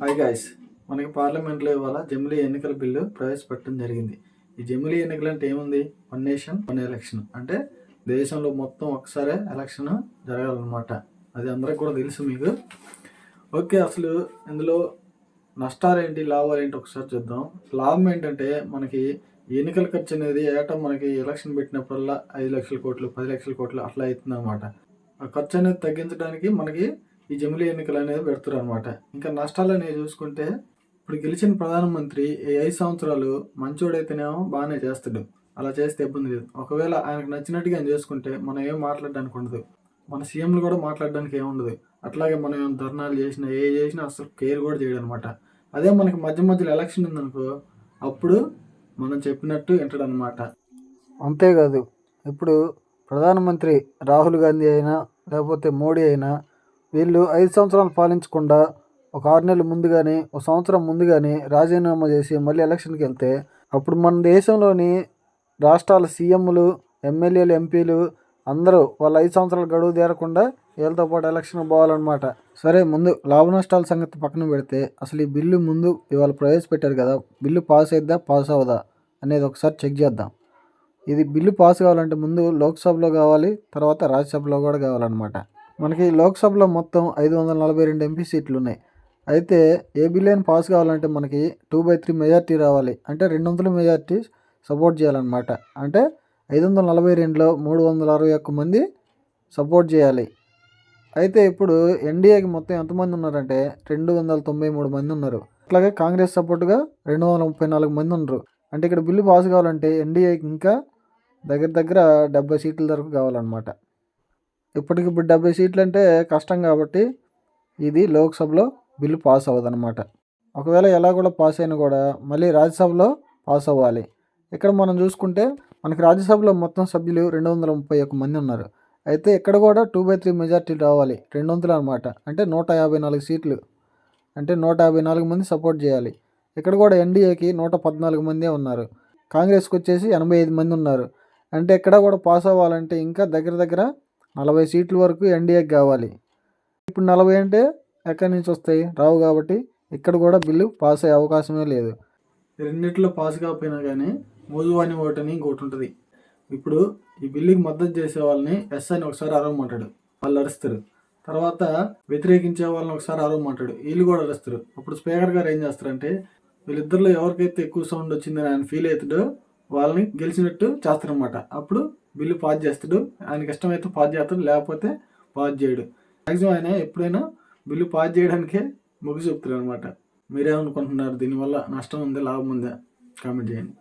Hi guys, మనకి పార్లమెంట్లో ఇవాళ జమిలీ ఎన్నికల బిల్లు ప్రవేశపెట్టడం జరిగింది. ఈ జమిలీ ఎన్నికలు అంటే ఏముంది? వన్ నేషన్ వన్ ఎలక్షన్ అంటే దేశంలో మొత్తం ఒకసారే ఎలక్షన్ జరగాలన్నమాట. అది అందరికి కూడా తెలుసు మీకు. ఓకే, అసలు ఇందులో నష్టాలు ఏంటి, లాభాలు ఏంటి ఒకసారి చూద్దాం. లాభం ఏంటంటే మనకి ఎన్నికల ఖర్చు అనేది ఏటా మనకి ఎలక్షన్ పెట్టినప్పుడల్లా 5 లక్షల కోట్లు 10 లక్షల కోట్లు అట్లా అవుతుంది అనమాట. ఆ ఖర్చు అనేది తగ్గించడానికి మనకి ఈ జమిలీ ఎన్నికలు అనేది పెడతారు అనమాట. ఇంకా నష్టాలు అనేవి చూసుకుంటే ఇప్పుడు గెలిచిన ప్రధానమంత్రి ఈ 5 సంవత్సరాలు మంచోడైతేనేమో బాగానే చేస్తాడు, అలా చేస్తే ఇబ్బంది లేదు. ఒకవేళ ఆయనకు నచ్చినట్టుగా ఆయన చేసుకుంటే మనం ఏం మాట్లాడడానికి ఉండదు, మన సీఎంలు కూడా మాట్లాడడానికి ఏముండదు. అట్లాగే మనం ఏం ధర్నాలు చేసినా చేసినా అసలు కేర్ కూడా చేయడం అనమాట. అదే మనకి మధ్యలో ఎలక్షన్ ఉందనుకో, అప్పుడు మనం చెప్పినట్టు వింటాడనమాట. అంతేకాదు, ఇప్పుడు ప్రధానమంత్రి రాహుల్ గాంధీ అయినా లేకపోతే మోడీ అయినా వీళ్ళు 5 సంవత్సరాలు పాలించకుండా ఒక 6 నెలల ముందు కానీ ఒక సంవత్సరం ముందు కానీ రాజీనామా చేసి మళ్ళీ ఎలక్షన్కి వెళ్తే అప్పుడు మన దేశంలోని రాష్ట్రాల సీఎంలు, ఎమ్మెల్యేలు, ఎంపీలు అందరూ వాళ్ళ 5 సంవత్సరాలు గడువు తీరకుండా వీళ్ళతో పాటు ఎలక్షన్ పోవాలన్నమాట. సరే, ముందు లాభ నష్టాల సంగతి పక్కన పెడితే అసలు ఈ బిల్లు ముందు ఇవాళ ప్రవేశపెట్టారు కదా, బిల్లు పాస్ అయిద్దా పాస్ అవ్వదా అనేది ఒకసారి చెక్ చేద్దాం. ఇది బిల్లు పాస్ కావాలంటే ముందు లోక్సభలో కావాలి, తర్వాత రాజ్యసభలో కూడా కావాలన్నమాట. మనకి లోక్సభలో మొత్తం 542 ఎంపీ సీట్లు ఉన్నాయి. అయితే ఏ బిల్ అయినా పాస్ కావాలంటే మనకి 2/3 మెజార్టీ రావాలి. అంటే 200 మెజార్టీ సపోర్ట్ చేయాలన్నమాట. అంటే 542లో 361 మంది సపోర్ట్ చేయాలి. అయితే ఇప్పుడు ఎన్డీఏకి మొత్తం ఎంతమంది ఉన్నారంటే 293 మంది ఉన్నారు. అట్లాగే కాంగ్రెస్ సపోర్ట్గా 234 మంది ఉన్నారు. అంటే ఇక్కడ బిల్లు పాస్ కావాలంటే ఎన్డీఏకి ఇంకా దగ్గర 70 సీట్ల వరకు కావాలన్నమాట. ఇప్పటికిప్పుడు 70 సీట్లు అంటే కష్టం కాబట్టి ఇది లోక్సభలో బిల్లు పాస్ అవ్వదన్నమాట. ఒకవేళ ఎలా కూడా పాస్ అయినా కూడా మళ్ళీ రాజ్యసభలో పాస్ అవ్వాలి. ఇక్కడ మనం చూసుకుంటే మనకి రాజ్యసభలో మొత్తం సభ్యులు 231 మంది ఉన్నారు. అయితే ఇక్కడ కూడా 2/3 మెజార్టీ రావాలి, 200 అనమాట. అంటే 154 సీట్లు, అంటే 154 మంది సపోర్ట్ చేయాలి. ఇక్కడ కూడా ఎన్డీఏకి 114 మందే ఉన్నారు. కాంగ్రెస్కి వచ్చేసి 85 మంది ఉన్నారు. అంటే ఇక్కడ కూడా పాస్ అవ్వాలంటే ఇంకా దగ్గర 40 సీట్ల వరకు ఎన్డీఏకి కావాలి. ఇప్పుడు 40 అంటే ఎక్కడి నుంచి వస్తాయి? రావు. కాబట్టి ఇక్కడ కూడా బిల్లు పాస్ అయ్యే అవకాశమే లేదు. రెండిట్లో పాస్ కాకపోయినా కానీ మోజువాణి ఓటు అని ఇంకోటి ఉంటుంది. ఇప్పుడు ఈ బిల్లుకి మద్దతు చేసే వాళ్ళని ఎస్ అని ఒకసారి అరవమంటాడు, వాళ్ళు అరుస్తారు. తర్వాత వ్యతిరేకించే వాళ్ళని ఒకసారి అరవమంటాడు, వీళ్ళు కూడా అరుస్తారు. అప్పుడు స్పీకర్ గారు ఏం చేస్తారంటే వీళ్ళిద్దరిలో ఎవరికైతే ఎక్కువ సౌండ్ వచ్చిందని ఆయన ఫీల్ అవుతాడో వాళ్ళని గెలిచినట్టు చేస్తారనమాట. అప్పుడు బిల్లు పాస్ చేస్తాడు. ఆయనకి ఇష్టమైతే పాస్ చేస్తాడు, లేకపోతే పాస్ చేయడు. మ్యాక్సిమం ఆయన ఎప్పుడైనా బిల్లు పాస్ చేయడానికే మొగ్గు చూపుతారు అనమాట. మీరేమనుకుంటున్నారు? దీనివల్ల నష్టం ఉందా లాభం ఉందా? కామెంట్ చేయండి.